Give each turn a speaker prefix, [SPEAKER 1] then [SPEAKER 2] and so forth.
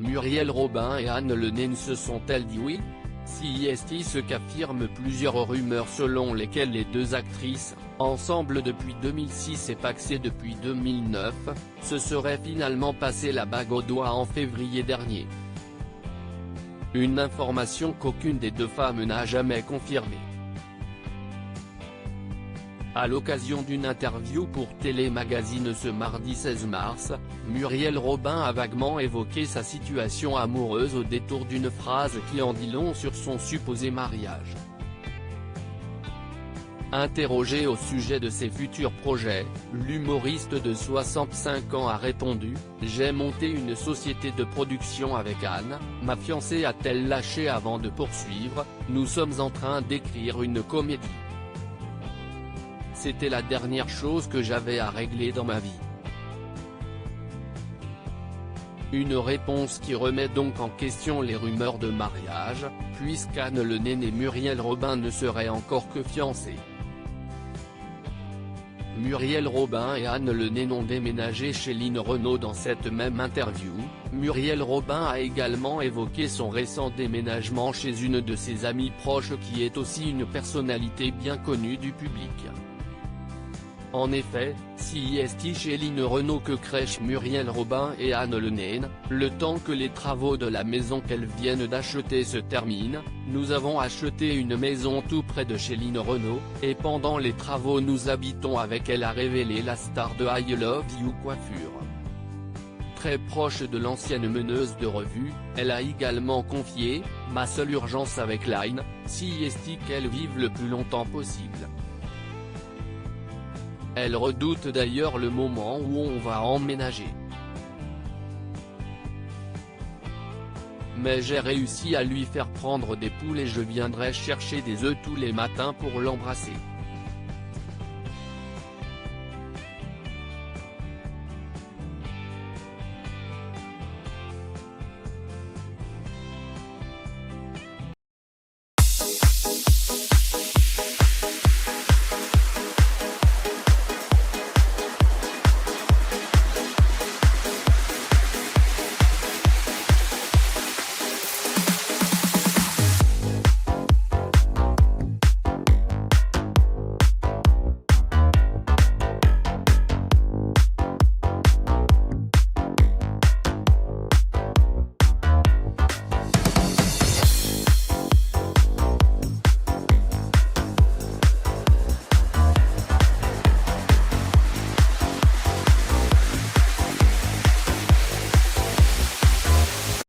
[SPEAKER 1] Muriel Robin et Anne Le Naine se sont-elles dit oui? Si ce qu'affirment plusieurs rumeurs selon lesquelles les deux actrices, ensemble depuis 2006 et paxées depuis 2009, se seraient finalement passé la bague au doigt en février dernier. Une information qu'aucune des deux femmes n'a jamais confirmée. À l'occasion d'une interview pour Télémagazine ce mardi 16 mars, Muriel Robin a vaguement évoqué sa situation amoureuse au détour d'une phrase qui en dit long sur son supposé mariage. Interrogée au sujet de ses futurs projets, l'humoriste de 65 ans a répondu « J'ai monté une société de production avec Anne, ma fiancée a-t-elle lâché avant de poursuivre, nous sommes en train d'écrire une comédie. C'était la dernière chose que j'avais à régler dans ma vie ». Une réponse qui remet donc en question les rumeurs de mariage, puisqu'Anne Le Naine et Muriel Robin ne seraient encore que fiancés. Muriel Robin et Anne Le Naine ont déménagé chez Lynn Renaud. Dans cette même interview, Muriel Robin a également évoqué son récent déménagement chez une de ses amies proches qui est aussi une personnalité bien connue du public. En effet, si chez Lynn Renaud que crèchent Muriel Robin et Anne Le Naine, le temps que les travaux de la maison qu'elles viennent d'acheter se terminent, nous avons acheté une maison tout près de chez Lynn Renaud, et pendant les travaux nous habitons avec elle, a révélé la star de I Love You Coiffure. Très proche de l'ancienne meneuse de revue, elle a également confié « Ma seule urgence avec Line, si qu'elle vive le plus longtemps possible. Elle redoute d'ailleurs le moment où on va emménager. Mais j'ai réussi à lui faire prendre des poules et je viendrai chercher des œufs tous les matins pour l'embrasser.